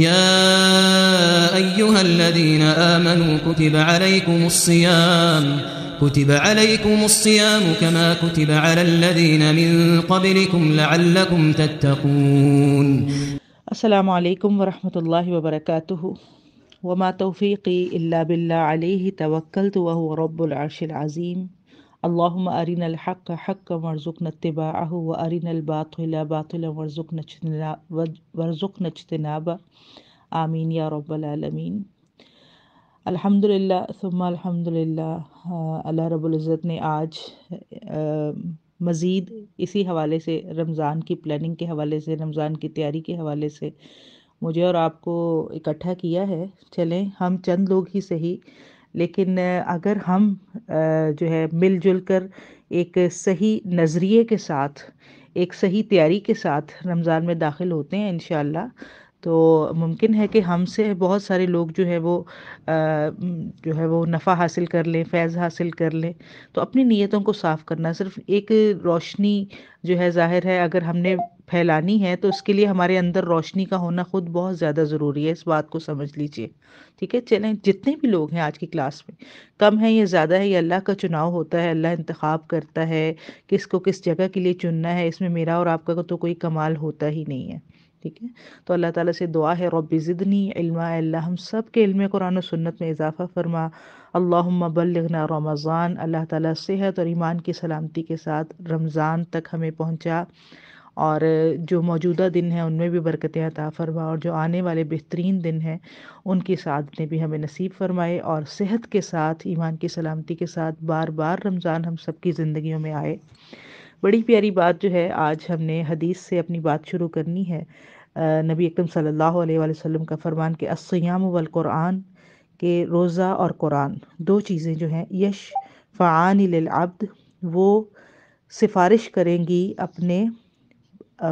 يا أيها الذين آمنوا كتب عليكم الصيام كما كتب على الذين من قبلكم لعلكم تتقون۔ السلام علیکم ورحمۃ اللہ وبرکاتہ۔ وما توفیقی الا باللہ علیہ توکلت وهو رب العرش العظیم۔ اللہم ارنا الحق حقا وارزقنا اتباعہ وارنا الباطل باطلا وارزقنا اجتنابہ، آمین یا رب العالمین۔ الحمدللہ ثم الحمدللہ، اللہ رب العزت نے آج مزید اسی حوالے سے، رمضان کی پلاننگ کے حوالے سے، رمضان کی تیاری کے حوالے سے مجھے اور آپ کو اکٹھا کیا ہے۔ چلیں ہم چند لوگ ہی صحیح، لیکن اگر ہم جو ہے مل جل کر ایک صحیح نظریے کے ساتھ، ایک صحیح تیاری کے ساتھ رمضان میں داخل ہوتے ہیں انشاءاللہ، تو ممکن ہے کہ ہم سے بہت سارے لوگ جو ہے وہ نفع حاصل کر لیں، فیض حاصل کر لیں۔ تو اپنی نیتوں کو صاف کرنا، صرف ایک روشنی جو ہے ظاہر ہے اگر ہم نے پھیلانی ہے تو اس کے لیے ہمارے اندر روشنی کا ہونا خود بہت زیادہ ضروری ہے، اس بات کو سمجھ لیجئے، ٹھیک ہے۔ چلیں جتنے بھی لوگ ہیں آج کی کلاس میں، کم ہے یا زیادہ ہے، یہ اللہ کا چناؤ ہوتا ہے، اللہ انتخاب کرتا ہے کس کو کس جگہ کے لیے چننا ہے، اس میں میرا اور آپ کا تو کوئی کمال ہوتا ہی نہیں ہے، ٹھیک ہے۔ تو اللہ تعالیٰ سے دعا ہے رب زدنی علما، اللہ ہم سب کے علم قرآن و سنت میں اضافہ فرما، اللہم بلغنا رمضان، اللہ تعالیٰ صحت اور ایمان کی سلامتی کے ساتھ رمضان تک ہمیں پہنچا، اور جو موجودہ دن ہیں ان میں بھی برکتیں عطا فرما، اور جو آنے والے بہترین دن ہیں ان کی سعادتیں بھی ہمیں نصیب فرمائے، اور صحت کے ساتھ، ایمان کی سلامتی کے ساتھ بار بار رمضان ہم سب کی زندگیوں میں آئے۔ بڑی پیاری بات جو ہے آج ہم نے حدیث سے اپنی بات شروع کرنی ہے۔ نبی اکرم صلی اللہ علیہ وآلہ وسلم کا فرمان کہ الصیام والقرآن، کہ روزہ اور قرآن دو چیزیں جو ہیں یشفعان للعبد، وہ سفارش کریں گی اپنے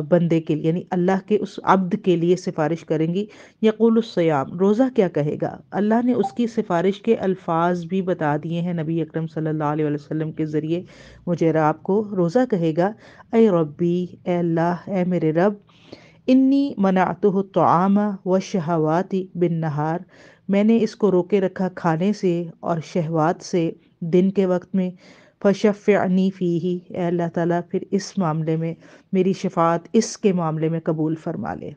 بندے کے لیے، یعنی اللہ کے اس عبد کے لیے سفارش کریں گی۔ یقول الصیام، روزہ کیا کہے گا؟ اللہ نے اس کی سفارش کے الفاظ بھی بتا دیے ہیں نبی اکرم صلی اللہ علیہ وسلم کے ذریعے مجھے اور آپ کو۔ روزہ کہے گا اے ربی، اے اللہ، اے میرے رب، انی منعتہ الطعام والشہوات بالنہار، میں نے اس کو روکے رکھا کھانے سے اور شہوات سے دن کے وقت میں، فشفعنی فیہ، اے اللہ تعالیٰ پھر اس معاملے میں میری شفاعت اس کے معاملے میں قبول فرما لے۔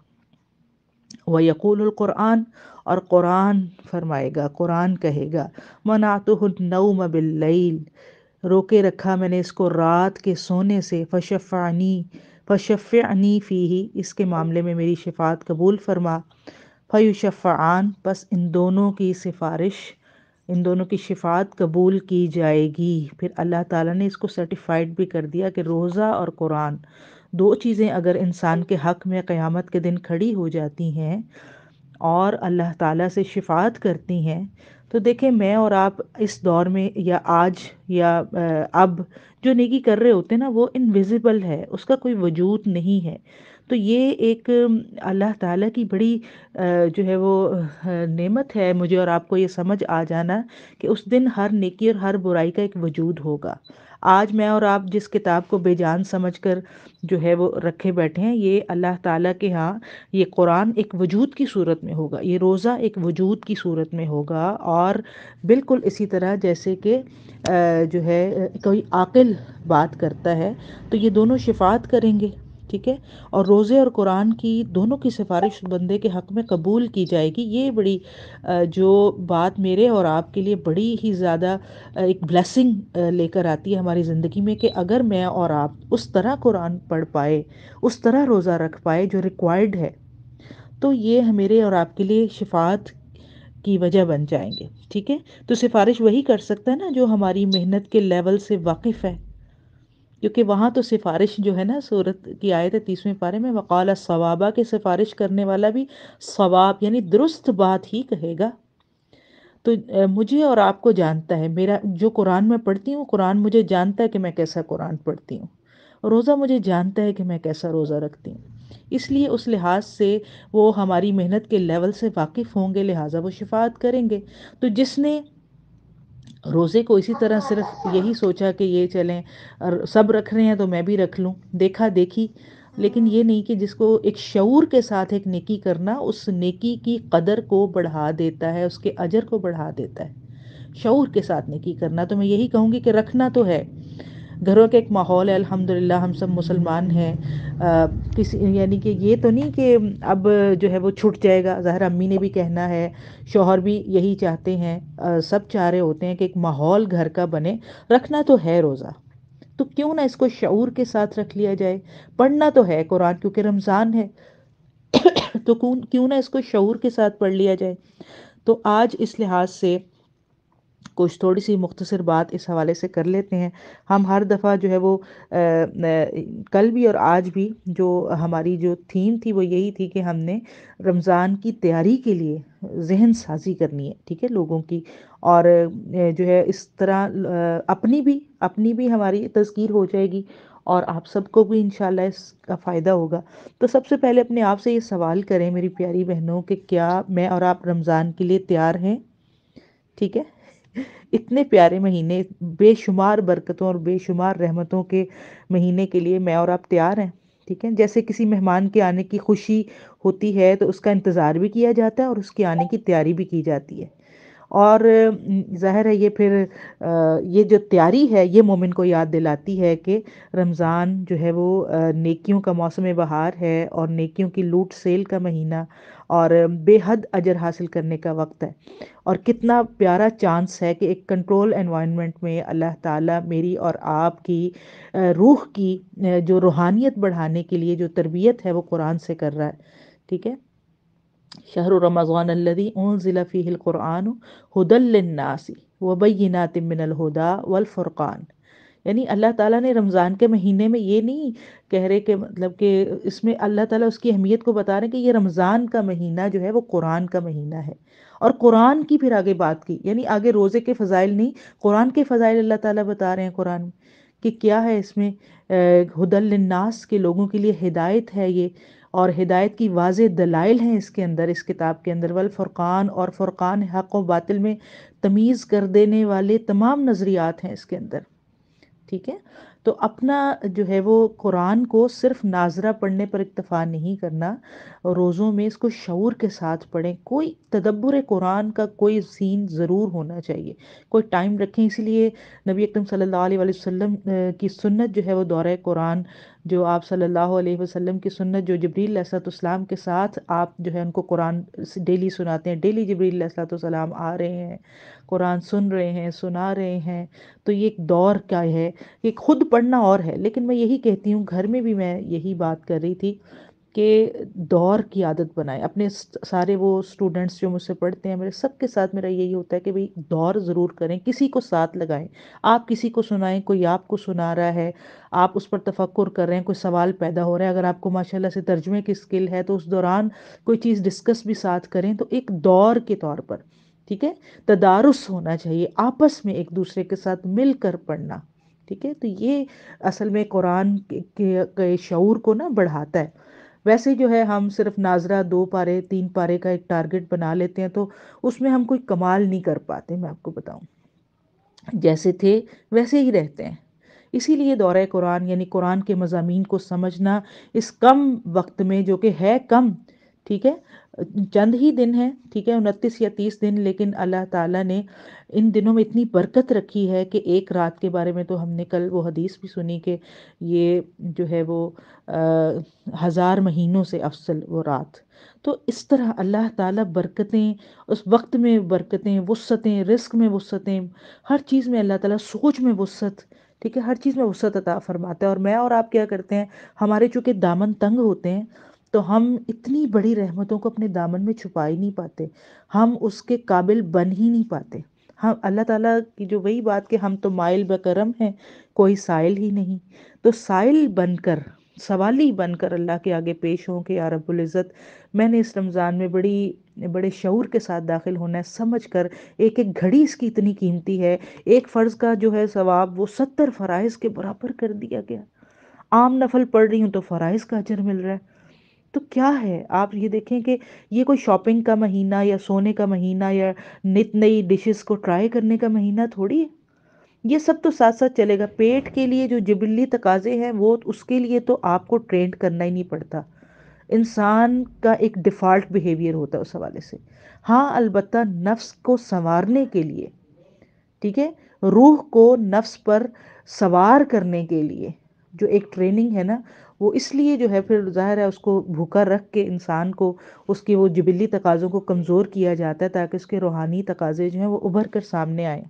وَيَقُولُ القرآن، اور قرآن فرمائے گا، قرآن کہے گا منعتہ النوم باللیل، روکے رکھا میں نے اس کو رات کے سونے سے، فشفعنی فیہ، اس کے معاملے میں میری شفاعت قبول فرما۔ فیشفعان، پس ان دونوں کی سفارش، ان دونوں کی شفاعت قبول کی جائے گی۔ پھر اللہ تعالیٰ نے اس کو سرٹیفائیڈ بھی کر دیا کہ روزہ اور قرآن دو چیزیں اگر انسان کے حق میں قیامت کے دن کھڑی ہو جاتی ہیں اور اللہ تعالیٰ سے شفاعت کرتی ہیں، تو دیکھیں میں اور آپ اس دور میں یا آج یا اب جو نیکی کر رہے ہوتے ہیں نا، وہ انویزیبل ہے، اس کا کوئی وجود نہیں ہے۔ تو یہ ایک اللہ تعالیٰ کی بڑی جو ہے وہ نعمت ہے مجھے اور آپ کو یہ سمجھ آ جانا کہ اس دن ہر نیکی اور ہر برائی کا ایک وجود ہوگا۔ آج میں اور آپ جس کتاب کو بے جان سمجھ کر جو ہے وہ رکھے بیٹھے ہیں، یہ اللہ تعالیٰ کے ہاں یہ قرآن ایک وجود کی صورت میں ہوگا، یہ روزہ ایک وجود کی صورت میں ہوگا، اور بالکل اسی طرح جیسے کہ جو ہے کوئی عاقل بات کرتا ہے تو یہ دونوں شفاعت کریں گے، ٹھیک ہے۔ اور روزے اور قرآن کی دونوں کی سفارش بندے کے حق میں قبول کی جائے گی۔ یہ بڑی جو بات میرے اور آپ کے لیے بڑی ہی زیادہ ایک بلیسنگ لے کر آتی ہے ہماری زندگی میں، کہ اگر میں اور آپ اس طرح قرآن پڑھ پائے، اس طرح روزہ رکھ پائے جو ریکوائرڈ ہے، تو یہ میرے اور آپ کے لیے شفاعت کی وجہ بن جائیں گے، ٹھیک ہے۔ تو سفارش وہی کر سکتا ہے نا جو ہماری محنت کے لیول سے واقف ہے، کیونکہ وہاں تو سفارش جو ہے نا، سورت کی آیت ہے 30ویں پارے میں، وقال الصوابہ، کے سفارش کرنے والا بھی صواب یعنی درست بات ہی کہے گا۔ تو مجھے اور آپ کو جانتا ہے، میرا جو قرآن میں پڑھتی ہوں، قرآن مجھے جانتا ہے کہ میں کیسا قرآن پڑھتی ہوں، روزہ مجھے جانتا ہے کہ میں کیسا روزہ رکھتی ہوں، اس لیے اس لحاظ سے وہ ہماری محنت کے لیول سے واقف ہوں گے، لہٰذا وہ شفاعت کریں گے۔ تو جس نے روزے کو اسی طرح صرف یہی سوچا کہ یہ چلیں سب رکھ رہے ہیں تو میں بھی رکھ لوں، دیکھا دیکھی لیکن یہ نہیں کہ جس کو ایک شعور کے ساتھ ایک نیکی کرنا اس نیکی کی قدر کو بڑھا دیتا ہے، اس کے اجر کو بڑھا دیتا ہے۔ شعور کے ساتھ نیکی کرنا، تو میں یہی کہوں گی کہ رکھنا تو ہے۔ گھروں کا ایک ماحول ہے، الحمدللہ ہم سب مسلمان ہیں، کسی یعنی کہ یہ تو نہیں کہ اب جو ہے وہ چھٹ جائے گا، ظاہر امی نے بھی کہنا ہے، شوہر بھی یہی چاہتے ہیں، سب چاہ رہے ہوتے ہیں کہ ایک ماحول گھر کا بنے۔ رکھنا تو ہے روزہ، تو کیوں نہ اس کو شعور کے ساتھ رکھ لیا جائے۔ پڑھنا تو ہے قرآن کیونکہ رمضان ہے، تو کیوں نہ اس کو شعور کے ساتھ پڑھ لیا جائے۔ تو آج اس لحاظ سے کچھ تھوڑی سی مختصر بات اس حوالے سے کر لیتے ہیں۔ ہم ہر دفعہ جو ہے وہ کل بھی اور آج بھی جو ہماری جو تھیم تھی وہ یہی تھی کہ ہم نے رمضان کی تیاری کے لیے ذہن سازی کرنی ہے، ٹھیک ہے، لوگوں کی، اور جو ہے اس طرح اپنی بھی ہماری تذکیر ہو جائے گی، اور آپ سب کو بھی انشاءاللہ اس کا فائدہ ہوگا۔ تو سب سے پہلے اپنے آپ سے یہ سوال کریں میری پیاری بہنوں کہ کیا میں اور آپ رمضان کے لیے تیار ہیں؟ ٹھیک ہے، اتنے پیارے مہینے، بے شمار برکتوں اور بے شمار رحمتوں کے مہینے کے لیے میں اور آپ تیار ہیں؟ ٹھیک ہے، جیسے کسی مہمان کے آنے کی خوشی ہوتی ہے تو اس کا انتظار بھی کیا جاتا ہے اور اس کے آنے کی تیاری بھی کی جاتی ہے، اور ظاہر ہے یہ پھر یہ جو تیاری ہے یہ مومن کو یاد دلاتی ہے کہ رمضان جو ہے وہ نیکیوں کا موسم بہار ہے، اور نیکیوں کی لوٹ سیل کا مہینہ، اور بے حد اجر حاصل کرنے کا وقت ہے، اور کتنا پیارا چانس ہے کہ ایک کنٹرول انوائرنمنٹ میں اللہ تعالیٰ میری اور آپ کی روح کی جو روحانیت بڑھانے کے لیے جو تربیت ہے وہ قرآن سے کر رہا ہے۔ ٹھیک ہے، شہر رمضان الذی انزل فیہ القرآن ھدی للناس وبینات من الہدی والفرقان، یعنی اللہ تعالیٰ نے رمضان کے مہینے میں یہ نہیں کہہ رہے کہ مطلب کہ اس میں اللہ تعالیٰ اس کی اہمیت کو بتا رہے ہیں کہ یہ رمضان کا مہینہ جو ہے وہ قرآن کا مہینہ ہے، اور قرآن کی پھر آگے بات کی، یعنی آگے روزے کے فضائل نہیں، قرآن کے فضائل اللہ تعالیٰ بتا رہے ہیں قرآن میں کہ کیا ہے اس میں ھدی للناس کے لوگوں کے لیے ہدایت ہے یہ، اور ہدایت کی واضح دلائل ہیں اس کے اندر، اس کتاب کے اندر، والفرقان، اور فرقان حق و باطل میں تمیز کر دینے والے تمام نظریات ہیں اس کے اندر۔ ٹھیک ہے، تو اپنا جو ہے وہ قرآن کو صرف ناظرہ پڑھنے پر اکتفا نہیں کرنا، روزوں میں اس کو شعور کے ساتھ پڑھیں، کوئی تدبر قرآن کا کوئی سین ضرور ہونا چاہیے، کوئی ٹائم رکھیں۔ اسی لیے نبی اکرم صلی اللہ علیہ وآلہ وسلم کی سنت جو ہے وہ دورہ قرآن، جو آپ صلی اللہ علیہ وسلم کی سنت، جو جبریل علیہ الصلوۃ والسلام کے ساتھ آپ جو ہے ان کو قرآن ڈیلی سناتے ہیں، ڈیلی جبریل علیہ الصلوۃ والسلام آ رہے ہیں، قرآن سن رہے ہیں، سنا رہے ہیں، تو یہ ایک دور کیا ہے، یہ خود پڑھنا اور ہے، لیکن میں یہی کہتی ہوں، گھر میں بھی میں یہی بات کر رہی تھی کہ دور کی عادت بنائیں اپنے سارے وہ اسٹوڈنٹس جو مجھ سے پڑھتے ہیں، میرے سب کے ساتھ میرا یہی ہوتا ہے کہ بھئی دور ضرور کریں، کسی کو ساتھ لگائیں، آپ کسی کو سنائیں، کوئی آپ کو سنا رہا ہے، آپ اس پر تفکر کر رہے ہیں، کوئی سوال پیدا ہو رہا ہے، اگر آپ کو ماشاءاللہ سے ترجمے کی اسکل ہے تو اس دوران کوئی چیز ڈسکس بھی ساتھ کریں، تو ایک دور کے طور پر، ٹھیک ہے، تدارس ہونا چاہیے، آپس میں ایک دوسرے کے ساتھ مل کر پڑھنا۔ ٹھیک ہے، تو یہ اصل میں قرآن کے شعور کو نا بڑھاتا ہے۔ ویسے جو ہے ہم صرف ناظرہ 2 پارے 3 پارے کا ایک ٹارگٹ بنا لیتے ہیں، تو اس میں ہم کوئی کمال نہیں کر پاتے، میں آپ کو بتاؤں، جیسے تھے ویسے ہی رہتے ہیں۔ اسی لیے دورہ قرآن یعنی قرآن کے مضامین کو سمجھنا اس کم وقت میں، جو کہ ہے کم، ٹھیک ہے، چند ہی دن ہیں، ٹھیک ہے، 29 یا 30 دن، لیکن اللہ تعالیٰ نے ان دنوں میں اتنی برکت رکھی ہے کہ ایک رات کے بارے میں تو ہم نے کل وہ حدیث بھی سنی کہ یہ جو ہے وہ 1000 مہینوں سے افضل وہ رات۔ تو اس طرح اللہ تعالیٰ برکتیں، اس وقت میں برکتیں، وسعتیں، رزق میں وسعتیں، ہر چیز میں اللہ تعالیٰ، سوچ میں وسعت، ٹھیک ہے، ہر چیز میں وسعت عطا فرماتا ہے، اور میں اور آپ کیا کرتے ہیں، ہمارے چونکہ دامن تنگ ہوتے ہیں، تو ہم اتنی بڑی رحمتوں کو اپنے دامن میں چھپا ہی نہیں پاتے، ہم اس کے قابل بن ہی نہیں پاتے۔ ہم اللہ تعالیٰ کی جو وہی بات کہ ہم تو مائل بکرم ہیں، کوئی سائل ہی نہیں، تو سائل بن کر، سوالی بن کر اللہ کے آگے پیش ہوں کہ یا رب العزت، میں نے اس رمضان میں بڑے شعور کے ساتھ داخل ہونا ہے، سمجھ کر ایک ایک گھڑی اس کی اتنی قیمتی ہے، ایک فرض کا جو ہے ثواب وہ 70 فرائض کے برابر کر دیا گیا، عام نفل پڑھ رہی ہوں تو فرائض کا اجر مل رہا ہے۔ تو کیا ہے، آپ یہ دیکھیں کہ یہ کوئی شاپنگ کا مہینہ یا سونے کا مہینہ یا نت نئی ڈشز کو ٹرائی کرنے کا مہینہ تھوڑی ہے، یہ سب تو ساتھ ساتھ چلے گا. پیٹ کے لیے جو جبلی تقاضے ہیں وہ اس کے لیے تو آپ کو ٹرینڈ کرنا ہی نہیں پڑتا. انسان کا ایک ڈیفالٹ بیہیویئر ہوتا ہے اس حوالے سے. ہاں البتہ نفس کو سنوارنے کے لیے، ٹھیک ہے، روح کو نفس پر سوار کرنے کے لیے جو ایک ٹریننگ ہے نا، وہ اس لیے جو ہے پھر ظاہر ہے اس کو بھوکا رکھ کے انسان کو اس کی وہ جبلی تقاضوں کو کمزور کیا جاتا ہے تاکہ اس کے روحانی تقاضے جو ہیں وہ ابھر کر سامنے آئیں.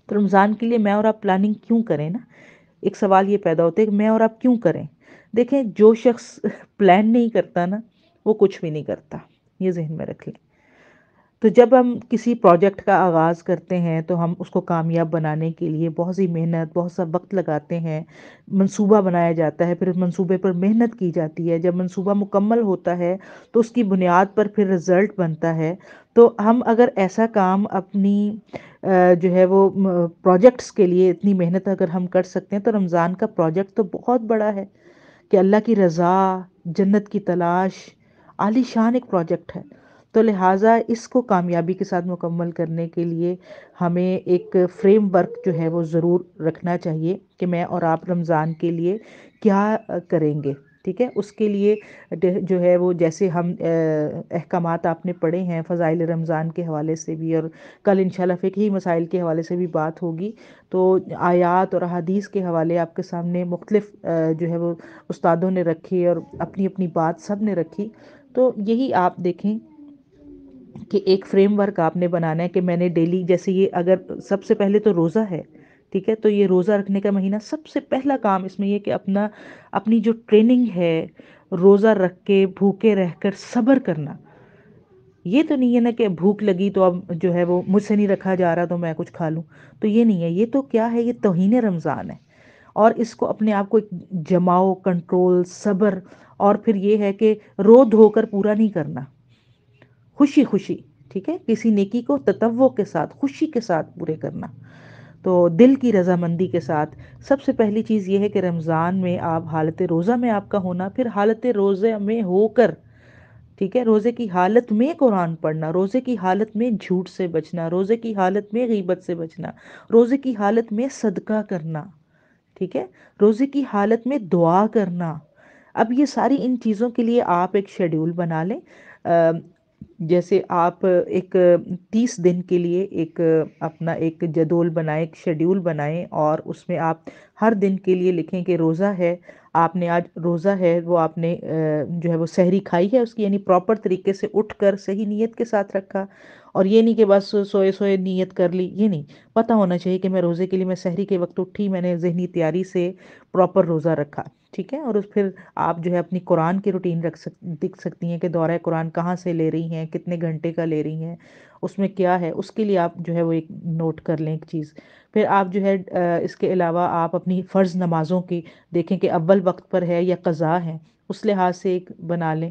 تو رمضان کے لیے میں اور آپ پلاننگ کیوں کریں نا؟ ایک سوال یہ پیدا ہوتا ہے کہ میں اور آپ کیوں کریں؟ دیکھیں، جو شخص پلان نہیں کرتا نا وہ کچھ بھی نہیں کرتا، یہ ذہن میں رکھ لیں. تو جب ہم کسی پروجیکٹ کا آغاز کرتے ہیں تو ہم اس کو کامیاب بنانے کے لیے بہت سی محنت، بہت سا وقت لگاتے ہیں. منصوبہ بنایا جاتا ہے، پھر اس منصوبے پر محنت کی جاتی ہے. جب منصوبہ مکمل ہوتا ہے تو اس کی بنیاد پر پھر رزلٹ بنتا ہے. تو ہم اگر ایسا کام اپنی جو ہے وہ پروجیکٹس کے لیے اتنی محنت اگر ہم کر سکتے ہیں تو رمضان کا پروجیکٹ تو بہت بڑا ہے کہ اللہ کی رضا، جنت کی تلاش، عالی شان ایک پروجیکٹ ہے. تو لہٰذا اس کو کامیابی کے ساتھ مکمل کرنے کے لیے ہمیں ایک فریم ورک جو ہے وہ ضرور رکھنا چاہیے کہ میں اور آپ رمضان کے لیے کیا کریں گے. ٹھیک ہے، اس کے لیے جو ہے وہ جیسے ہم احکامات آپ نے پڑھے ہیں فضائل رمضان کے حوالے سے بھی، اور کل انشاءاللہ فقہی مسائل کے حوالے سے بھی بات ہوگی. تو آیات اور احادیث کے حوالے آپ کے سامنے مختلف جو ہے وہ استادوں نے رکھی اور اپنی اپنی بات سب نے رکھی. تو یہی آپ دیکھیں کہ ایک فریم ورک آپ نے بنانا ہے کہ میں نے ڈیلی، جیسے یہ اگر سب سے پہلے تو روزہ ہے، ٹھیک ہے، تو یہ روزہ رکھنے کا مہینہ سب سے پہلا کام اس میں یہ کہ اپنی جو ٹریننگ ہے روزہ رکھ کے بھوکے رہ کر صبر کرنا. یہ تو نہیں ہے نا کہ بھوک لگی تو اب جو ہے وہ مجھ سے نہیں رکھا جا رہا تو میں کچھ کھا لوں. تو یہ نہیں ہے، یہ تو کیا ہے، یہ توہین رمضان ہے. اور اس کو اپنے آپ کو ایک جماؤ، کنٹرول، صبر، اور پھر یہ ہے کہ رو دھو کر پورا نہیں کرنا، خوشی خوشی، ٹھیک ہے، کسی نیکی کو تطوع کے ساتھ، خوشی کے ساتھ پورے کرنا. تو دل کی رضامندی کے ساتھ. سب سے پہلی چیز یہ ہے کہ رمضان میں آپ حالت روزہ میں آپ کا ہونا، پھر حالت روزہ میں ہو کر، ٹھیک ہے، روزے کی حالت میں قرآن پڑھنا، روزے کی حالت میں جھوٹ سے بچنا، روزے کی حالت میں غیبت سے بچنا، روزے کی حالت میں صدقہ کرنا، ٹھیک ہے، روزے کی حالت میں دعا کرنا. اب یہ ساری ان چیزوں کے لیے آپ ایک شیڈیول بنا لیں. جیسے آپ ایک 30 دن کے لیے ایک اپنا ایک جدول بنائیں، ایک شیڈیول بنائیں، اور اس میں آپ ہر دن کے لیے لکھیں کہ روزہ ہے، آپ نے آج روزہ ہے، وہ آپ نے جو ہے وہ سحری کھائی ہے اس کی، یعنی پراپر طریقے سے اٹھ کر صحیح نیت کے ساتھ رکھا. اور یہ نہیں کہ بس سوئے سوئے نیت کر لی، یہ نہیں، پتہ ہونا چاہیے کہ میں روزے کے لیے میں سحری کے وقت اٹھی، میں نے ذہنی تیاری سے پراپر روزہ رکھا. ٹھیک ہے، اور پھر آپ جو ہے اپنی قرآن کی روٹین دکھ سکتی ہیں کہ دورہ قرآن کہاں سے لے رہی ہیں، کتنے گھنٹے کا لے رہی ہیں، اس میں کیا ہے، اس کے لیے آپ جو ہے وہ ایک نوٹ کر لیں ایک چیز. پھر آپ جو ہے اس کے علاوہ آپ اپنی فرض نمازوں کی دیکھیں کہ اول وقت پر ہے یا قضا ہے، اس لحاظ سے ایک بنا لیں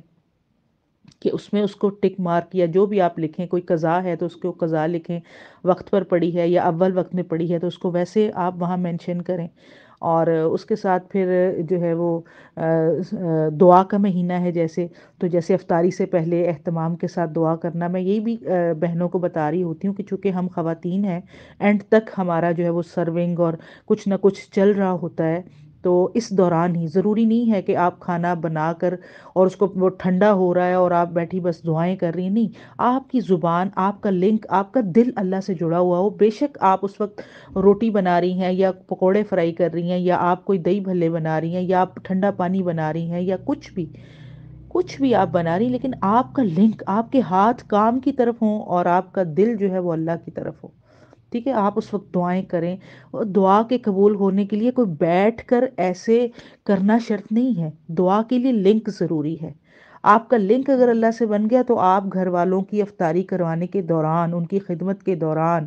کہ اس میں اس کو ٹک مارک یا جو بھی آپ لکھیں، کوئی قضا ہے تو اس کو قضا لکھیں، وقت پر پڑی ہے یا اول وقت میں پڑی ہے تو اس کو ویسے آپ وہاں مینشن کریں. اور اس کے ساتھ پھر جو ہے وہ دعا کا مہینہ ہے، جیسے افطاری سے پہلے اہتمام کے ساتھ دعا کرنا. میں یہی بھی بہنوں کو بتا رہی ہوتی ہوں کہ چونکہ ہم خواتین ہیں، اینڈ تک ہمارا جو ہے وہ سرونگ اور کچھ نہ کچھ چل رہا ہوتا ہے. تو اس دوران ہی ضروری نہیں ہے کہ آپ کھانا بنا کر اور اس کو وہ ٹھنڈا ہو رہا ہے اور آپ بیٹھی بس دعائیں کر رہی ہیں، نہیں، آپ کی زبان، آپ کا لنک، آپ کا دل اللہ سے جڑا ہوا ہو. بے شک آپ اس وقت روٹی بنا رہی ہیں یا پکوڑے فرائی کر رہی ہیں یا آپ کوئی دہی بھلے بنا رہی ہیں یا آپ ٹھنڈا پانی بنا رہی ہیں یا کچھ بھی آپ بنا رہی، لیکن آپ کا لنک، آپ کے ہاتھ کام کی طرف ہوں اور آپ کا دل جو ہے وہ اللہ کی طرف ہو. ٹھیک ہے، آپ اس وقت دعائیں کریں. اور دعا کے قبول ہونے کے لیے کوئی بیٹھ کر ایسے کرنا شرط نہیں ہے، دعا کے لیے لنک ضروری ہے. آپ کا لنک اگر اللہ سے بن گیا تو آپ گھر والوں کی افطاری کروانے کے دوران، ان کی خدمت کے دوران،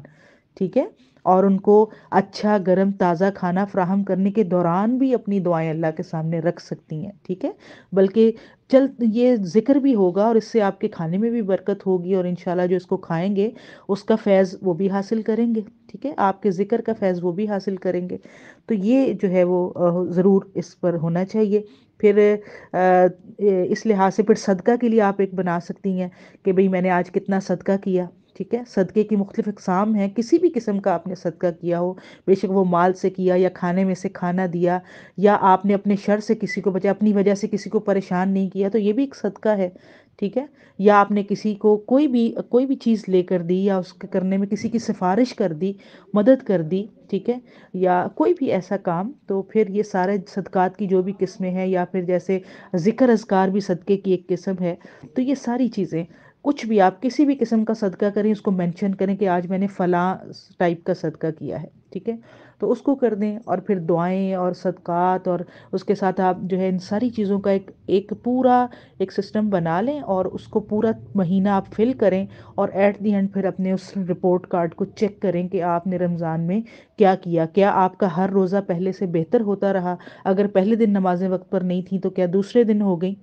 ٹھیک ہے، اور ان کو اچھا گرم تازہ کھانا فراہم کرنے کے دوران بھی اپنی دعائیں اللہ کے سامنے رکھ سکتی ہیں. ٹھیک ہے، بلکہ یہ ذکر بھی ہوگا اور اس سے آپ کے کھانے میں بھی برکت ہوگی، اور انشاءاللہ جو اس کو کھائیں گے اس کا فیض وہ بھی حاصل کریں گے. ٹھیک ہے، آپ کے ذکر کا فیض وہ بھی حاصل کریں گے. تو یہ جو ہے وہ ضرور اس پر ہونا چاہیے. پھر اس لحاظ سے پھر صدقہ کے لیے آپ ایک بنا سکتی ہیں کہ بھئی میں نے آج کتنا صدقہ کیا. ٹھیک ہے، صدقے کی مختلف اقسام ہیں، کسی بھی قسم کا آپ نے صدقہ کیا ہو، بے شک وہ مال سے کیا یا کھانے میں سے کھانا دیا، یا آپ نے اپنے شر سے کسی کو بچایا، اپنی وجہ سے کسی کو پریشان نہیں کیا، تو یہ بھی ایک صدقہ ہے، ٹھیک ہے، یا آپ نے کسی کو کوئی بھی چیز لے کر دی، یا اس کے کرنے میں کسی کی سفارش کر دی، مدد کر دی، ٹھیک ہے، یا کوئی بھی ایسا کام، تو پھر یہ سارے صدقات کی جو بھی قسمیں ہیں، یا پھر جیسے ذکر اذکار بھی صدقے کی ایک قسم ہے، تو یہ ساری چیزیں، کچھ بھی آپ کسی بھی قسم کا صدقہ کریں، اس کو مینشن کریں کہ آج میں نے فلاں ٹائپ کا صدقہ کیا ہے، ٹھیک ہے، تو اس کو کر دیں، اور پھر دعائیں اور صدقات، اور اس کے ساتھ آپ جو ہے ان ساری چیزوں کا ایک پورا ایک سسٹم بنا لیں، اور اس کو پورا مہینہ آپ فل کریں، اور ایٹ دی اینڈ پھر اپنے اس رپورٹ کارڈ کو چیک کریں کہ آپ نے رمضان میں کیا کیا، کیا آپ کا ہر روزہ پہلے سے بہتر ہوتا رہا، اگر پہلے دن نمازیں وقت پر نہیں تھیں تو کیا دوسرے دن ہو گئیں،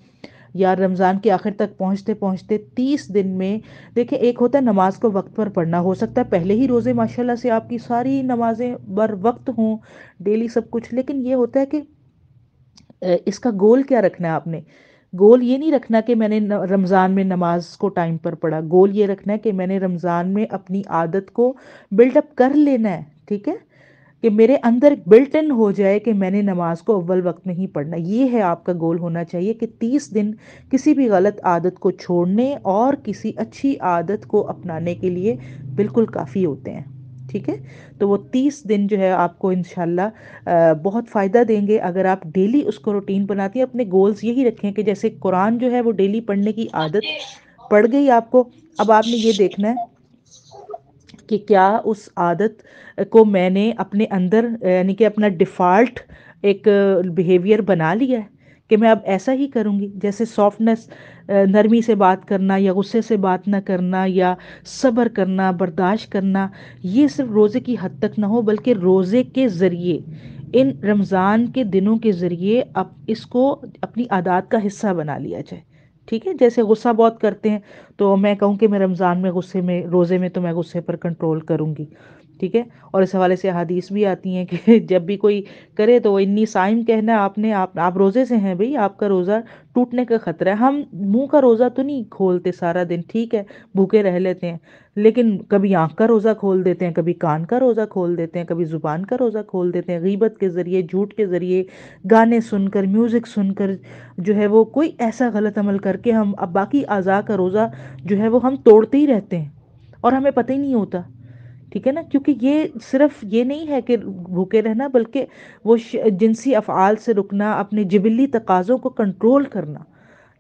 یا رمضان کے آخر تک پہنچتے پہنچتے 30 دن میں، دیکھیں ایک ہوتا ہے نماز کو وقت پر پڑھنا، ہو سکتا ہے پہلے ہی روزے ماشاءاللہ سے آپ کی ساری نمازیں بر وقت ہوں، ڈیلی سب کچھ، لیکن یہ ہوتا ہے کہ اس کا گول کیا رکھنا ہے آپ نے، گول یہ نہیں رکھنا کہ میں نے رمضان میں نماز کو ٹائم پر پڑھا، گول یہ رکھنا ہے کہ میں نے رمضان میں اپنی عادت کو بلڈ اپ کر لینا ہے، ٹھیک ہے، کہ میرے اندر بلٹ ان ہو جائے کہ میں نے نماز کو اول وقت میں ہی پڑھنا، یہ ہے آپ کا گول ہونا چاہیے، کہ 30 دن کسی بھی غلط عادت کو چھوڑنے اور کسی اچھی عادت کو اپنانے کے لیے بالکل کافی ہوتے ہیں، ٹھیک ہے، تو وہ 30 دن جو ہے آپ کو انشاءاللہ بہت فائدہ دیں گے اگر آپ ڈیلی اس کو روٹین بناتی ہیں، اپنے گولز یہی رکھیں کہ جیسے قرآن جو ہے وہ ڈیلی پڑھنے کی عادت پڑ گئی آپ کو، اب آپ نے یہ دیکھنا ہے کہ کیا اس عادت کو میں نے اپنے اندر یعنی کہ اپنا ڈیفالٹ ایک بیہیویئر بنا لیا ہے کہ میں اب ایسا ہی کروں گی، جیسے سافٹنس، نرمی سے بات کرنا، یا غصے سے بات نہ کرنا، یا صبر کرنا، برداشت کرنا، یہ صرف روزے کی حد تک نہ ہو، بلکہ روزے کے ذریعے، ان رمضان کے دنوں کے ذریعے اب اس کو اپنی عادات کا حصہ بنا لیا جائے، ٹھیک ہے، جیسے غصہ بہت کرتے ہیں، تو میں کہوں کہ میں رمضان میں روزے میں تو میں غصے پر کنٹرول کروں گی، ٹھیک ہے، اور اس حوالے سے احادیث بھی آتی ہیں کہ جب بھی کوئی کرے تو انی صائم کہنا ہے، آپ روزے سے ہیں بھئی، آپ کا روزہ ٹوٹنے کا خطرہ ہے، ہم منہ کا روزہ تو نہیں کھولتے سارا دن، ٹھیک ہے، بھوکے رہ لیتے ہیں، لیکن کبھی آنکھ کا روزہ کھول دیتے ہیں، کبھی کان کا روزہ کھول دیتے ہیں، کبھی زبان کا روزہ کھول دیتے ہیں، غیبت کے ذریعے، جھوٹ کے ذریعے، گانے سن کر، میوزک سن کر، جو ہے وہ کوئی ایسا غلط عمل کر کے ہم اب باقی اعضاء کا روزہ جو ہے وہ ہم توڑتے ہی رہتے ہیں، اور ہمیں پتہ ہی نہیں ہوتا، ٹھیک ہے نا، کیونکہ یہ صرف یہ نہیں ہے کہ بھوکے رہنا، بلکہ وہ جنسی افعال سے رکنا، اپنے جبلی تقاضوں کو کنٹرول کرنا،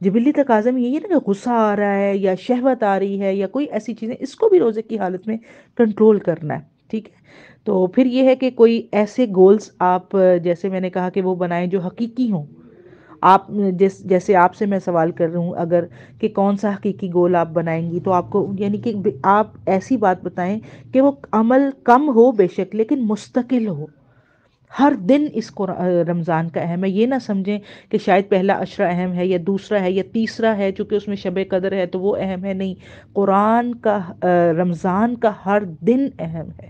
جبلی تقاضے میں یہی ہے نا کہ غصہ آ رہا ہے یا شہوت آ رہی ہے یا کوئی ایسی چیزیں، اس کو بھی روزے کی حالت میں کنٹرول کرنا ہے، ٹھیک ہے، تو پھر یہ ہے کہ کوئی ایسے گولز آپ جیسے میں نے کہا کہ وہ بنائیں جو حقیقی ہوں، آپ جیسے آپ سے میں سوال کر رہا ہوں اگر کہ کون سا حقیقی گول آپ بنائیں گی، تو آپ کو یعنی کہ آپ ایسی بات بتائیں کہ وہ عمل کم ہو بے شک لیکن مستقل ہو، ہر دن اس کو رمضان کا اہم ہے، یہ نہ سمجھیں کہ شاید پہلا عشرہ اہم ہے یا دوسرا ہے یا تیسرا ہے چونکہ اس میں شب قدر ہے تو وہ اہم ہے، نہیں، قرآن کا رمضان کا ہر دن اہم ہے،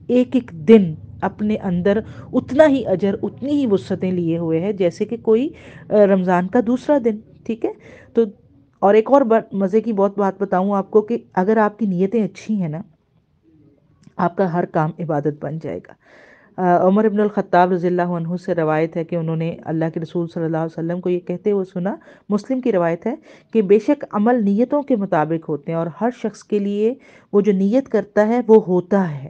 ایک ایک دن اپنے اندر اتنا ہی اجر، اتنی ہی وسعتیں لیے ہوئے ہے جیسے کہ کوئی رمضان کا دوسرا دن، ٹھیک ہے، تو اور ایک اور مزے کی بہت بات بتاؤں آپ کو کہ اگر آپ کی نیتیں اچھی ہیں نا، آپ کا ہر کام عبادت بن جائے گا۔ عمر ابن الخطاب رضی اللہ عنہ سے روایت ہے کہ انہوں نے اللہ کے رسول صلی اللہ علیہ وسلم کو یہ کہتے ہوئے سنا، مسلم کی روایت ہے کہ بے شک عمل نیتوں کے مطابق ہوتے ہیں، اور ہر شخص کے لیے وہ جو نیت کرتا ہے وہ ہوتا ہے،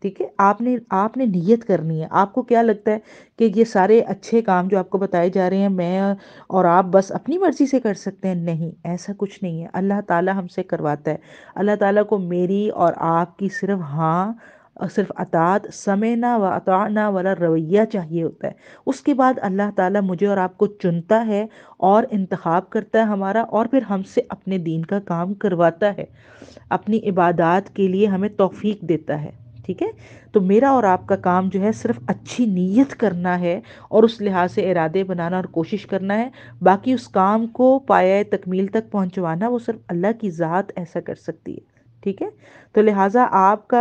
ٹھیک ہے، آپ نے نیت کرنی ہے، آپ کو کیا لگتا ہے کہ یہ سارے اچھے کام جو آپ کو بتائے جا رہے ہیں میں اور آپ بس اپنی مرضی سے کر سکتے ہیں؟ نہیں، ایسا کچھ نہیں ہے، اللہ تعالیٰ ہم سے کرواتا ہے، اللہ تعالیٰ کو میری اور آپ کی صرف ہاں اور صرف اطاعت، سمعنا و اطعنا والا رویہ چاہیے ہوتا ہے، اس کے بعد اللہ تعالیٰ مجھے اور آپ کو چنتا ہے اور انتخاب کرتا ہے ہمارا، اور پھر ہم سے اپنے دین کا کام کرواتا ہے، اپنی عبادات کے لیے ہمیں توفیق دیتا ہے، ٹھیک ہے، تو میرا اور آپ کا کام جو ہے صرف اچھی نیت کرنا ہے اور اس لحاظ سے ارادے بنانا اور کوشش کرنا ہے، باقی اس کام کو پایہ تکمیل تک پہنچوانا وہ صرف اللہ کی ذات ایسا کر سکتی ہے، ٹھیک ہے، تو لہٰذا آپ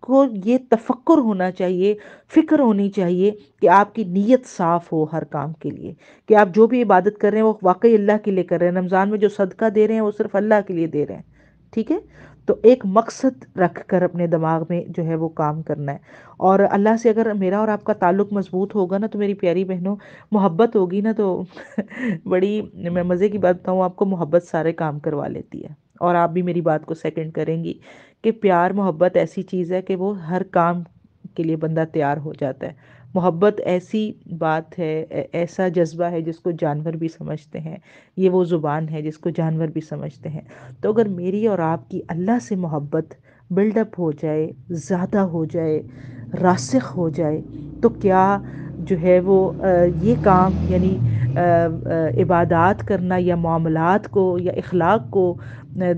کو یہ تفکر ہونا چاہیے، فکر ہونی چاہیے کہ آپ کی نیت صاف ہو ہر کام کے لیے، کہ آپ جو بھی عبادت کر رہے ہیں وہ واقعی اللہ کے لیے کر رہے ہیں، رمضان میں جو صدقہ دے رہے ہیں وہ صرف اللہ کے لیے دے رہے ہیں، ٹھیک ہے؟ تو ایک مقصد رکھ کر اپنے دماغ میں جو ہے وہ کام کرنا ہے، اور اللہ سے اگر میرا اور آپ کا تعلق مضبوط ہوگا نا تو میری پیاری بہنوں، محبت ہوگی نا تو بڑی، میں مزے کی بات بتاؤں آپ کو، محبت سارے کام کروا لیتی ہے، اور آپ بھی میری بات کو سیکنڈ کریں گی کہ پیار محبت ایسی چیز ہے کہ وہ ہر کام کے لیے بندہ تیار ہو جاتا ہے۔ محبت ایسی بات ہے، ایسا جذبہ ہے جس کو جانور بھی سمجھتے ہیں، یہ وہ زبان ہے جس کو جانور بھی سمجھتے ہیں۔ تو اگر میری اور آپ کی اللہ سے محبت بلڈ اپ ہو جائے، زیادہ ہو جائے، راسخ ہو جائے، تو کیا جو ہے وہ یہ کام یعنی عبادات کرنا یا معاملات کو یا اخلاق کو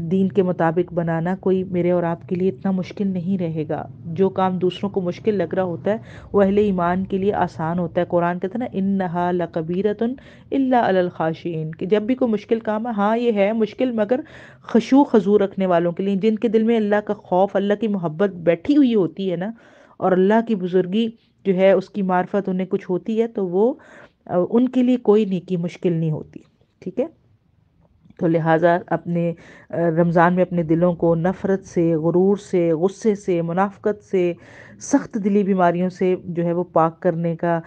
دین کے مطابق بنانا کوئی میرے اور آپ کے لیے اتنا مشکل نہیں رہے گا۔ جو کام دوسروں کو مشکل لگ رہا ہوتا ہے وہ اہل ایمان کے لیے آسان ہوتا ہے۔ قرآن کہتا ہے نا انہا لکبیرۃ الا علی الخاشعین، کہ جب بھی کوئی مشکل کام ہے، ہاں یہ ہے مشکل مگر خشوع خضوع رکھنے والوں کے لیے، جن کے دل میں اللہ کا خوف، اللہ کی محبت بیٹھی ہوئی ہوتی ہے نا، اور اللہ کی بزرگی جو ہے اس کی معرفت انہیں کچھ ہوتی ہے، تو وہ ان کے لیے کوئی نیکی مشکل نہیں ہوتی۔ ٹھیک ہے؟ تو لہٰذا اپنے رمضان میں اپنے دلوں کو نفرت سے، غرور سے، غصے سے، منافقت سے، سخت دلی بیماریوں سے جو ہے وہ پاک کرنے کا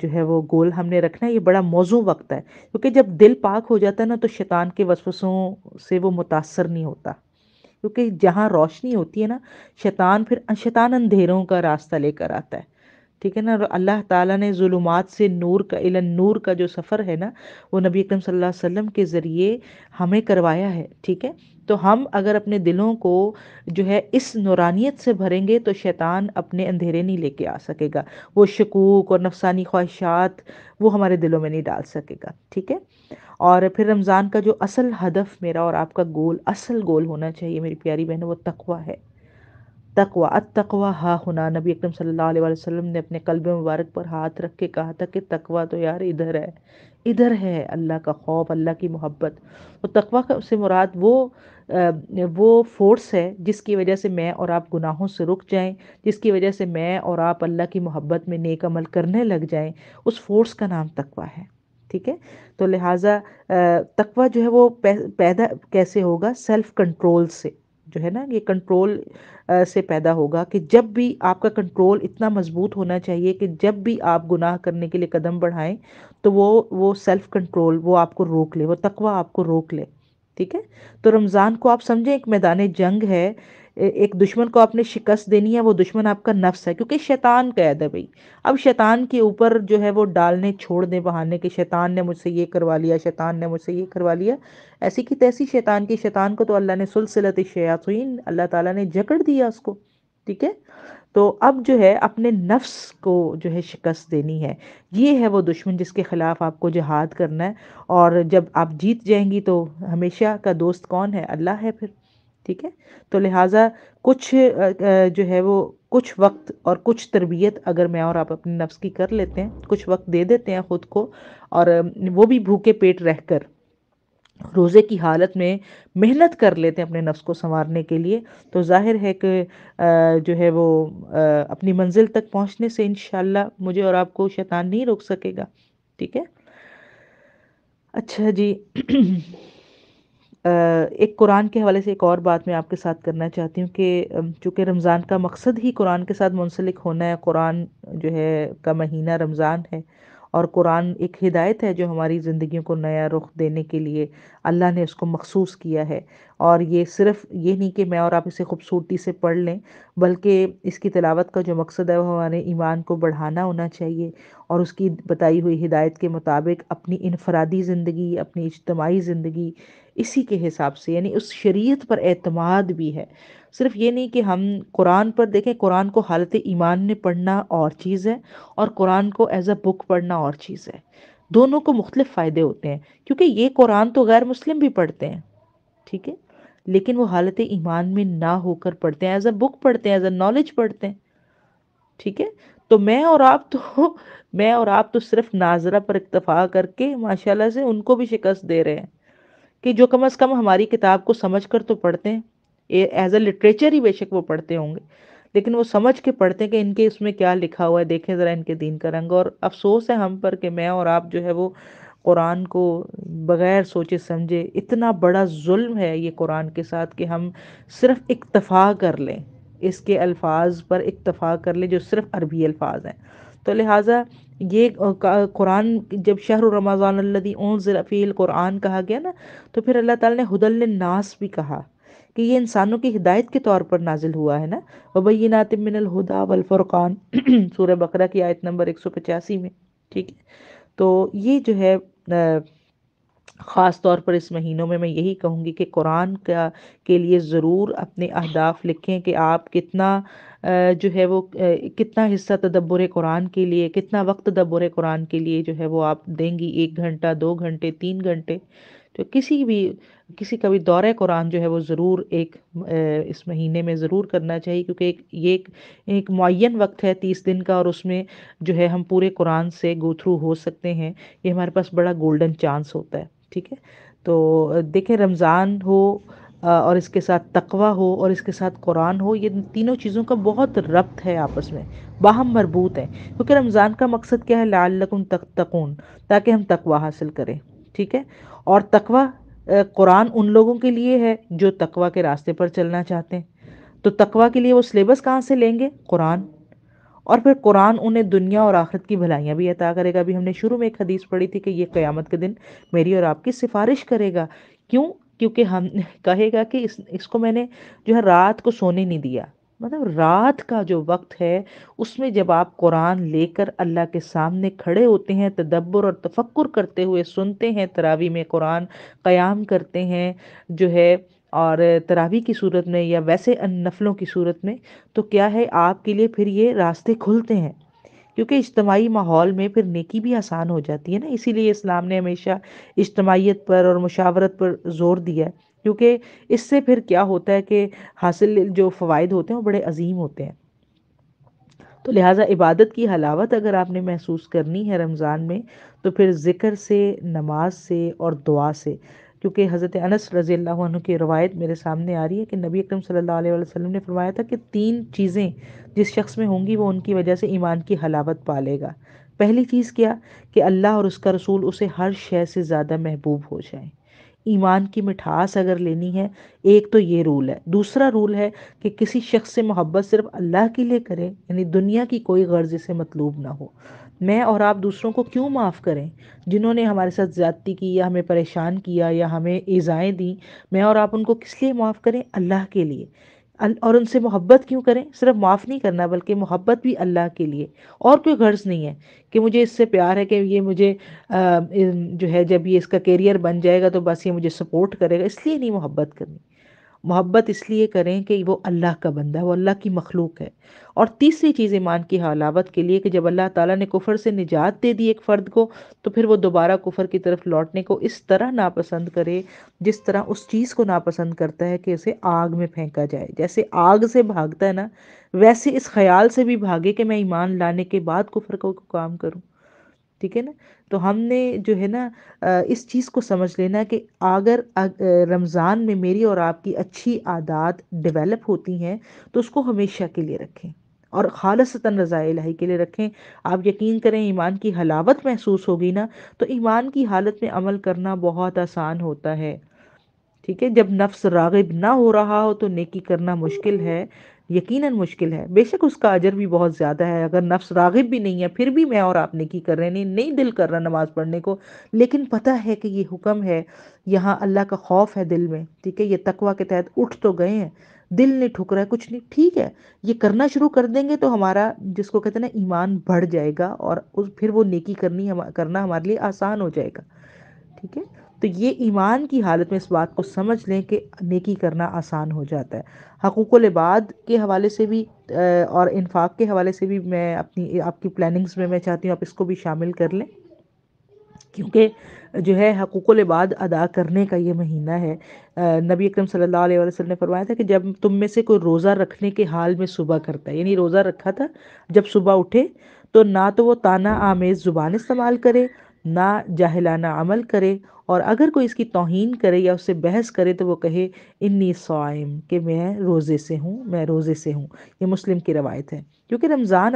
جو ہے وہ گول ہم نے رکھنا ہے۔ یہ بڑا موزوں وقت ہے، کیونکہ جب دل پاک ہو جاتا ہے نا تو شیطان کے وسوسوں سے وہ متاثر نہیں ہوتا، کیونکہ جہاں روشنی ہوتی ہے نا، شیطان اندھیروں کا راستہ لے کر آتا ہے۔ ٹھیک ہے نا؟ اور اللہ تعالیٰ نے ظلمات سے نور کا الی نور کا جو سفر ہے نا، وہ نبی اکرم صلی اللہ علیہ وسلم کے ذریعے ہمیں کروایا ہے۔ ٹھیک ہے؟ تو ہم اگر اپنے دلوں کو جو ہے اس نورانیت سے بھریں گے تو شیطان اپنے اندھیرے نہیں لے کے آ سکے گا، وہ شکوک اور نفسانی خواہشات وہ ہمارے دلوں میں نہیں ڈال سکے گا۔ ٹھیک ہے؟ اور پھر رمضان کا جو اصل ہدف میرا اور آپ کا گول، اصل گول ہونا چاہیے میری پیاری بہنوں، وہ تقویٰ ہے۔ تقویٰ، التقویٰ ہا ہنا، نبی اکرم صلی اللہ علیہ وسلم نے اپنے قلب مبارک پر ہاتھ رکھ کے کہا تھا کہ تقویٰ تو یار ادھر ہے، ادھر ہے اللہ کا خوف، اللہ کی محبت۔ تو تقویٰ سے مراد وہ فورس ہے جس کی وجہ سے میں اور آپ گناہوں سے رک جائیں، جس کی وجہ سے میں اور آپ اللہ کی محبت میں نیک عمل کرنے لگ جائیں، اس فورس کا نام تقویٰ ہے۔ ٹھیک ہے؟ تو لہٰذا تقویٰ جو ہے وہ پیدا کیسے ہوگا؟ سیلف کنٹرول سے، جو ہے نا، یہ کنٹرول سے پیدا ہوگا، کہ جب بھی آپ کا کنٹرول اتنا مضبوط ہونا چاہیے کہ جب بھی آپ گناہ کرنے کے لیے قدم بڑھائیں تو وہ سیلف کنٹرول وہ آپ کو روک لے، وہ تقویٰ آپ کو روک لے۔ ٹھیک ہے؟ تو رمضان کو آپ سمجھیں ایک میدان جنگ ہے، ایک دشمن کو آپ نے شکست دینی ہے، وہ دشمن آپ کا نفس ہے، کیونکہ شیطان قید ہے بھئی۔ اب شیطان کے اوپر جو ہے وہ ڈالنے چھوڑ دیں بہانے کہ شیطان نے مجھ سے یہ کروا لیا، شیطان نے مجھ سے یہ کروا لیا، ایسی کی تیسی شیطان کو تو اللہ نے سلسلۃ الشیاطین، اللہ تعالیٰ نے جکڑ دیا اس کو۔ ٹھیک ہے؟ تو اب جو ہے اپنے نفس کو جو ہے شکست دینی ہے، یہ ہے وہ دشمن جس کے خلاف آپ کو جہاد کرنا ہے، اور جب آپ جیت جائیں گی تو ہمیشہ کا دوست کون ہے؟ اللہ ہے پھر۔ ٹھیک ہے؟ تو لہٰذا کچھ جو ہے وہ کچھ وقت اور کچھ تربیت اگر میں اور آپ اپنے نفس کی کر لیتے ہیں، کچھ وقت دے دیتے ہیں خود کو، اور وہ بھی بھوکے پیٹ رہ کر روزے کی حالت میں محنت کر لیتے ہیں اپنے نفس کو سنوارنے کے لیے، تو ظاہر ہے کہ جو ہے وہ اپنی منزل تک پہنچنے سے انشاءاللہ مجھے اور آپ کو شیطان نہیں روک سکے گا۔ ٹھیک ہے؟ اچھا جی، ایک قرآن کے حوالے سے ایک اور بات میں آپ کے ساتھ کرنا چاہتی ہوں کہ چونکہ رمضان کا مقصد ہی قرآن کے ساتھ منسلک ہونا ہے، قرآن جو ہے کا مہینہ رمضان ہے، اور قرآن ایک ہدایت ہے جو ہماری زندگیوں کو نیا رخ دینے کے لیے اللہ نے اس کو مخصوص کیا ہے۔ اور یہ صرف یہ نہیں کہ میں اور آپ اسے خوبصورتی سے پڑھ لیں، بلکہ اس کی تلاوت کا جو مقصد ہے وہ ہمارے ایمان کو بڑھانا ہونا چاہیے، اور اس کی بتائی ہوئی ہدایت کے مطابق اپنی انفرادی زندگی، اپنی اجتماعی زندگی اسی کے حساب سے، یعنی اس شریعت پر اعتماد بھی ہے۔ صرف یہ نہیں کہ ہم قرآن پر دیکھیں، قرآن کو حالت ایمان میں پڑھنا اور چیز ہے، اور قرآن کو ایز اے بک پڑھنا اور چیز ہے۔ دونوں کو مختلف فائدے ہوتے ہیں، کیونکہ یہ قرآن تو غیر مسلم بھی پڑھتے ہیں، ٹھیک ہے، لیکن وہ حالت ایمان میں نہ ہو کر پڑھتے ہیں، ایز اے بک پڑھتے ہیں، ایز اے نالج پڑھتے ہیں۔ ٹھیک ہے؟ تو میں اور آپ تو صرف ناظرہ پر اکتفا کر کے ماشاءاللہ سے ان کو بھی شکست دے رہے ہیں کہ جو کم از کم ہماری کتاب کو سمجھ کر تو پڑھتے ہیں، ایز اے لٹریچر ہی بے شک وہ پڑھتے ہوں گے، لیکن وہ سمجھ کے پڑھتے ہیں کہ ان کے اس میں کیا لکھا ہوا ہے، دیکھیں ذرا ان کے دین کا رنگ۔ اور افسوس ہے ہم پر کہ میں اور آپ جو ہے وہ قرآن کو بغیر سوچے سمجھے، اتنا بڑا ظلم ہے یہ قرآن کے ساتھ کہ ہم صرف اکتفا کر لیں، اس کے الفاظ پر اکتفا کر لیں جو صرف عربی الفاظ ہیں۔ تو لہٰذا یہ قرآن جب شہر رمضان الذی انزل فیہ القرآن کہا گیا نا، تو پھر اللہ تعالیٰ نے ھدی للناس بھی کہا کہ یہ انسانوں کی ہدایت کے طور پر نازل ہوا ہے نا، وبینات من الہدی والفرقان سورہ بقرہ کی آیت نمبر 185 میں، ٹھیک ہے۔ تو یہ جو ہے خاص طور پر اس مہینوں میں یہی کہوں گی کہ قرآن کے لیے ضرور اپنے اہداف لکھیں کہ آپ کتنا جو ہے وہ کتنا حصہ تدبر قرآن کے لیے، کتنا وقت تدبر قرآن کے لیے جو ہے وہ آپ دیں گی، 1 گھنٹہ، 2 گھنٹے، 3 گھنٹے، تو کسی کا بھی دورہ قرآن جو ہے وہ ضرور اس مہینے میں ضرور کرنا چاہیے، کیونکہ یہ ایک معین وقت ہے 30 دن کا، اور اس میں جو ہے ہم پورے قرآن سے گو تھرو ہو سکتے ہیں۔ یہ ہمارے پاس بڑا گولڈن چانس ہوتا ہے، ٹھیک ہے۔ تو دیکھیں، رمضان ہو اور اس کے ساتھ تقوی ہو اور اس کے ساتھ قرآن ہو، یہ تینوں چیزوں کا بہت ربط ہے، آپس میں باہم مربوط ہیں، کیونکہ رمضان کا مقصد کیا ہے؟ لعلکم تتقون، تاکہ ہم تقوی حاصل کریں، ٹھیک ہے۔ اور تقوی قرآن ان لوگوں کے لیے ہے جو تقوی کے راستے پر چلنا چاہتے ہیں، تو تقوی کے لیے وہ سلیبس کہاں سے لیں گے؟ قرآن، اور پھر قرآن انہیں دنیا اور آخرت کی بھلائیاں بھی عطا کرے گا۔ ابھی ہم نے شروع میں ایک حدیث پڑھی تھی کہ یہ قیامت کے دن میری اور آپ کی سفارش کرے گا، کیوں؟ کیونکہ ہم کہے گا کہ اس کو میں نے جو ہے رات کو سونے نہیں دیا، مطلب رات کا جو وقت ہے اس میں جب آپ قرآن لے کر اللہ کے سامنے کھڑے ہوتے ہیں، تدبر اور تفکر کرتے ہوئے سنتے ہیں، تراویح میں قرآن قیام کرتے ہیں جو ہے، اور تراویح کی صورت میں یا ویسے نفلوں کی صورت میں، تو کیا ہے آپ کے لیے پھر یہ راستے کھلتے ہیں، کیونکہ اجتماعی ماحول میں پھر نیکی بھی آسان ہو جاتی ہے نا۔ اسی لیے اسلام نے ہمیشہ اجتماعیت پر اور مشاورت پر زور دیا ہے، کیونکہ اس سے پھر کیا ہوتا ہے کہ حاصل جو فوائد ہوتے ہیں وہ بڑے عظیم ہوتے ہیں۔ تو لہٰذا عبادت کی حلاوت اگر آپ نے محسوس کرنی ہے رمضان میں، تو پھر ذکر سے، نماز سے اور دعا سے، کیونکہ حضرت انس رضی اللہ عنہ کی روایت میرے سامنے آ رہی ہے کہ نبی اکرم صلی اللہ علیہ وسلم نے فرمایا تھا کہ 3 چیزیں جس شخص میں ہوں گی وہ ان کی وجہ سے ایمان کی حلاوت پالے گا۔ پہلی چیز کیا؟ کہ اللہ اور اس کا رسول اسے ہر شے سے زیادہ محبوب ہو جائیں۔ ایمان کی مٹھاس اگر لینی ہے، ایک تو یہ رول ہے۔ دوسرا رول ہے کہ کسی شخص سے محبت صرف اللہ کے لیے کریں، یعنی دنیا کی کوئی غرض اسے مطلوب نہ ہو۔ میں اور آپ دوسروں کو کیوں معاف کریں؟ جنہوں نے ہمارے ساتھ زیادتی کی یا ہمیں پریشان کیا یا ہمیں ایذائیں دیں، میں اور آپ ان کو کس لیے معاف کریں؟ اللہ کے لیے۔ اور ان سے محبت کیوں کریں؟ صرف معاف نہیں کرنا بلکہ محبت بھی اللہ کے لیے، اور کوئی غرض نہیں ہے کہ مجھے اس سے پیار ہے کہ یہ مجھے جو ہے جب یہ اس کا کیریئر بن جائے گا تو بس یہ مجھے سپورٹ کرے گا، اس لیے نہیں محبت کرنی۔ محبت اس لیے کریں کہ وہ اللہ کا بندہ ہے، وہ اللہ کی مخلوق ہے۔ اور تیسری چیز ایمان کی حلاوت کے لیے کہ جب اللہ تعالیٰ نے کفر سے نجات دے دی ایک فرد کو، تو پھر وہ دوبارہ کفر کی طرف لوٹنے کو اس طرح ناپسند کرے جس طرح اس چیز کو ناپسند کرتا ہے کہ اسے آگ میں پھینکا جائے۔ جیسے آگ سے بھاگتا ہے نا، ویسے اس خیال سے بھی بھاگے کہ میں ایمان لانے کے بعد کفر کو کام کروں، ٹھیک ہے نا۔ تو ہم نے جو ہے نا اس چیز کو سمجھ لینا کہ اگر رمضان میں میری اور آپ کی اچھی عادات ڈیولپ ہوتی ہیں تو اس کو ہمیشہ کے لیے رکھیں اور خالصتاً رضا الہی کے لیے رکھیں۔ آپ یقین کریں، ایمان کی حلاوت محسوس ہوگی نا تو ایمان کی حالت میں عمل کرنا بہت آسان ہوتا ہے، ٹھیک ہے۔ جب نفس راغب نہ ہو رہا ہو تو نیکی کرنا مشکل ہے، یقیناً مشکل ہے، بے شک اس کا اجر بھی بہت زیادہ ہے۔ اگر نفس راغب بھی نہیں ہے پھر بھی میں اور آپ نیکی کر رہے ہیں، نہیں دل کر رہا نماز پڑھنے کو، لیکن پتہ ہے کہ یہ حکم ہے، یہاں اللہ کا خوف ہے دل میں، ٹھیک ہے، یہ تقوی کے تحت اٹھ تو گئے ہیں، دل نہیں ٹھک رہا ہے، کچھ نہیں، ٹھیک ہے، یہ کرنا شروع کر دیں گے تو ہمارا جس کو کہتے ہیں نا ایمان بڑھ جائے گا، اور پھر وہ نیکی کرنا ہمارے لیے آسان ہو جائے گا، ٹھیک ہے۔ تو یہ ایمان کی حالت میں اس بات کو سمجھ لیں کہ نیکی کرنا آسان ہو جاتا ہے۔ حقوق العباد کے حوالے سے بھی اور انفاق کے حوالے سے بھی میں آپ کی پلاننگز میں چاہتی ہوں آپ اس کو بھی شامل کر لیں، کیونکہ جو ہے حقوق العباد ادا کرنے کا یہ مہینہ ہے۔ نبی اکرم صلی اللہ علیہ وسلم نے فرمایا تھا کہ جب تم میں سے کوئی روزہ رکھنے کے حال میں صبح کرتا ہے، یعنی روزہ رکھا تھا، جب صبح اٹھے تو نہ تو وہ طعنہ آمیز زبان استعمال کرے، نہ جاہلانہ عمل کرے، اور اگر کوئی اس کی توہین کرے یا اس سے بحث کرے تو وہ کہے انی صائم، کہ میں روزے سے ہوں، میں روزے سے ہوں۔ یہ مسلم کی روایت ہے، کیونکہ رمضان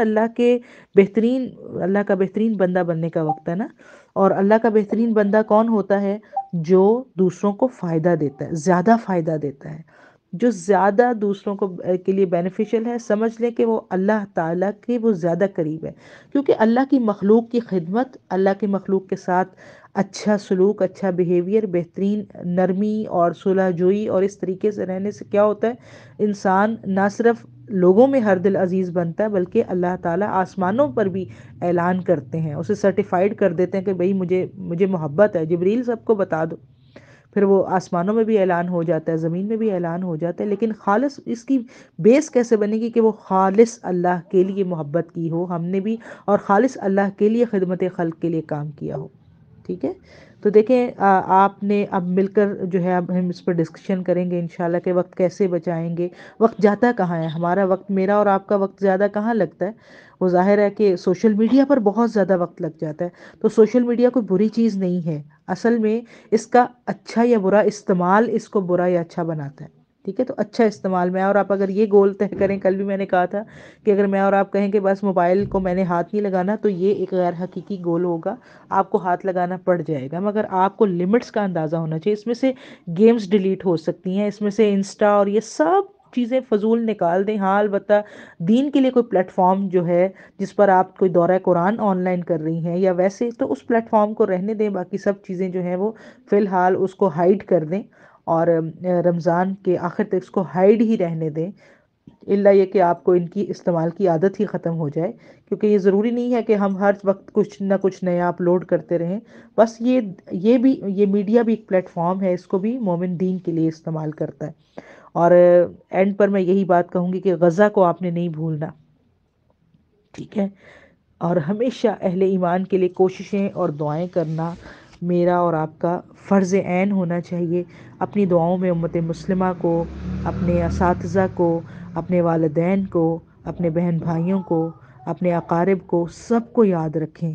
بہترین اللہ کا بہترین بندہ بننے کا وقت ہے نا۔ اور اللہ کا بہترین بندہ کون ہوتا ہے؟ جو دوسروں کو فائدہ دیتا ہے، زیادہ فائدہ دیتا ہے، جو زیادہ دوسروں کو کے لیے بینیفیشل ہے، سمجھ لیں کہ وہ اللہ تعالیٰ کے وہ زیادہ قریب ہے، کیونکہ اللہ کی مخلوق کی خدمت، اللہ کی مخلوق کے ساتھ اچھا سلوک، اچھا بیہیویئر، بہترین نرمی اور صلح جوئی اور اس طریقے سے رہنے سے کیا ہوتا ہے؟ انسان نہ صرف لوگوں میں ہر دل عزیز بنتا ہے، بلکہ اللہ تعالیٰ آسمانوں پر بھی اعلان کرتے ہیں، اسے سرٹیفائیڈ کر دیتے ہیں کہ بھئی مجھے محبت ہے، جبریل سب کو بتا دو۔ پھر وہ آسمانوں میں بھی اعلان ہو جاتا ہے، زمین میں بھی اعلان ہو جاتا ہے، لیکن خالص اس کی بیس کیسے بنے گی؟ کہ وہ خالص اللہ کے لیے محبت کی ہو ہم نے بھی، اور خالص اللہ کے لیے خدمت خلق کے لیے کام کیا ہو۔ ٹھیک ہے، تو دیکھیں آپ نے اب مل کر جو ہے اب ہم اس پر ڈسکشن کریں گے انشاءاللہ کہ وقت کیسے بچائیں گے۔ وقت جاتا کہاں ہے ہمارا؟ وقت میرا اور آپ کا وقت زیادہ کہاں لگتا ہے؟ وہ ظاہر ہے کہ سوشل میڈیا پر بہت زیادہ وقت لگ جاتا ہے، تو سوشل میڈیا کوئی بری چیز نہیں ہے، اصل میں اس کا اچھا یا برا استعمال اس کو برا یا اچھا بناتا ہے۔ ٹھیک ہے، تو اچھا استعمال میں اور آپ اگر یہ گول طے کریں، کل بھی میں نے کہا تھا کہ اگر میں اور آپ کہیں کہ بس موبائل کو میں نے ہاتھ نہیں لگانا، تو یہ ایک غیر حقیقی گول ہوگا، آپ کو ہاتھ لگانا پڑ جائے گا، مگر آپ کو لمٹس کا اندازہ ہونا چاہیے۔ اس میں سے گیمز ڈیلیٹ ہو سکتی ہیں، اس میں سے انسٹا اور یہ سب چیزیں فضول نکال دیں، ہاں البتہ دین کے لیے کوئی پلیٹ فارم جو ہے جس پر آپ کوئی دورہ قرآن آن لائن کر رہی ہیں یا ویسے، تو اس پلیٹ فارم کو رہنے دیں، باقی سب چیزیں جو ہیں وہ فی الحال اس کو ہائیڈ کر دیں، اور رمضان کے آخر تک اس کو ہائیڈ ہی رہنے دیں، الا یہ کہ آپ کو ان کی استعمال کی عادت ہی ختم ہو جائے، کیونکہ یہ ضروری نہیں ہے کہ ہم ہر وقت کچھ نہ کچھ نیا اپلوڈ کرتے رہیں، بس یہ میڈیا بھی ایک پلیٹ فارم ہے، اس کو بھی مومن دین کے لیے استعمال کرتا ہے۔ اور اینڈ پر میں یہی بات کہوں گی کہ غزہ کو آپ نے نہیں بھولنا، ٹھیک ہے، اور ہمیشہ اہل ایمان کے لیے کوششیں اور دعائیں کرنا میرا اور آپ کا فرض عین ہونا چاہیے۔ اپنی دعاؤں میں امت مسلمہ کو، اپنے اساتذہ کو، اپنے والدین کو، اپنے بہن بھائیوں کو، اپنے اقارب کو، سب کو یاد رکھیں۔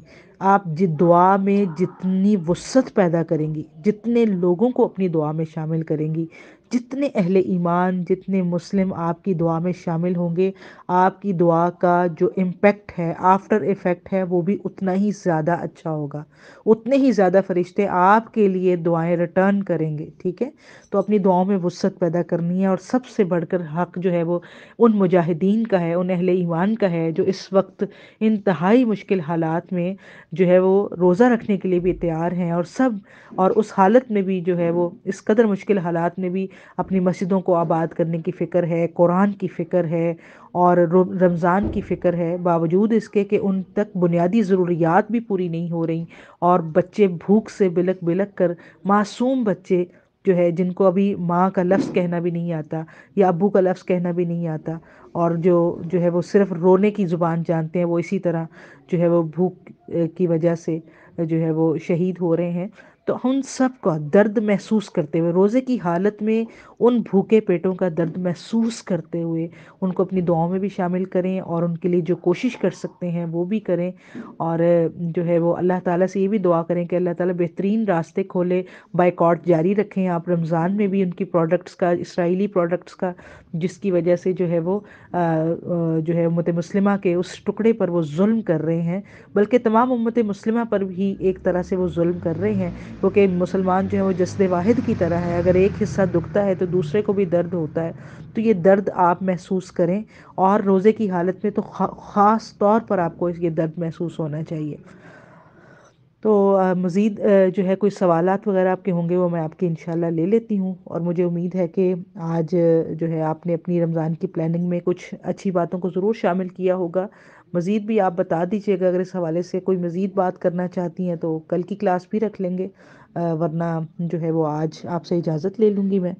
آپ دعا میں جتنی وسعت پیدا کریں گی، جتنے لوگوں کو اپنی دعا میں شامل کریں گی، جتنے اہل ایمان، جتنے مسلم آپ کی دعا میں شامل ہوں گے، آپ کی دعا کا جو امپیکٹ ہے، آفٹر ایفیکٹ ہے، وہ بھی اتنا ہی زیادہ اچھا ہوگا، اتنے ہی زیادہ فرشتے آپ کے لیے دعائیں ریٹرن کریں گے۔ ٹھیک ہے، تو اپنی دعاؤں میں وسعت پیدا کرنی ہے، اور سب سے بڑھ کر حق جو ہے وہ ان مجاہدین کا ہے، ان اہل ایمان کا ہے جو اس وقت انتہائی مشکل حالات میں جو ہے وہ روزہ رکھنے کے لیے بھی تیار ہیں، اور اس حالت میں بھی جو ہے وہ اس قدر مشکل حالات میں بھی اپنی مسجدوں کو آباد کرنے کی فکر ہے، قرآن کی فکر ہے، اور رمضان کی فکر ہے، باوجود اس کے کہ ان تک بنیادی ضروریات بھی پوری نہیں ہو رہی، اور بچے بھوک سے بلک بلک کر، معصوم بچے جو ہے جن کو ابھی ماں کا لفظ کہنا بھی نہیں آتا یا ابو کا لفظ کہنا بھی نہیں آتا، اور جو ہے وہ صرف رونے کی زبان جانتے ہیں، وہ اسی طرح جو ہے وہ بھوک کی وجہ سے جو ہے وہ شہید ہو رہے ہیں۔ تو ہم سب کا درد محسوس کرتے ہوئے، روزے کی حالت میں ان بھوکے پیٹوں کا درد محسوس کرتے ہوئے ان کو اپنی دعاؤں میں بھی شامل کریں، اور ان کے لیے جو کوشش کر سکتے ہیں وہ بھی کریں، اور جو ہے وہ اللہ تعالیٰ سے یہ بھی دعا کریں کہ اللہ تعالیٰ بہترین راستے کھولے، بائیکاٹ جاری رکھیں آپ رمضان میں بھی ان کی پروڈکٹس کا، اسرائیلی پروڈکٹس کا، جس کی وجہ سے جو ہے وہ جو ہے امت مسلمہ کے اس ٹکڑے پر وہ ظلم کر رہے ہیں، بلکہ تمام امت مسلمہ پر بھی ایک طرح سے وہ ظلم کر رہے ہیں، کیونکہ مسلمان جو ہے وہ جسد واحد کی طرح ہے، اگر ایک حصہ دکھتا ہے تو دوسرے کو بھی درد ہوتا ہے، تو یہ درد آپ محسوس کریں، اور روزے کی حالت میں تو خاص طور پر آپ کو یہ درد محسوس ہونا چاہیے۔ تو مزید جو ہے کوئی سوالات وغیرہ آپ کے ہوں گے وہ میں آپ کے انشاءاللہ لے لیتی ہوں، اور مجھے امید ہے کہ آج جو ہے آپ نے اپنی رمضان کی پلاننگ میں کچھ اچھی باتوں کو ضرور شامل کیا ہوگا۔ مزید بھی آپ بتا دیجیے گا، اگر اس حوالے سے کوئی مزید بات کرنا چاہتی ہیں تو کل کی کلاس بھی رکھ لیں گے، ورنہ جو ہے وہ آج آپ سے اجازت لے لوں گی میں۔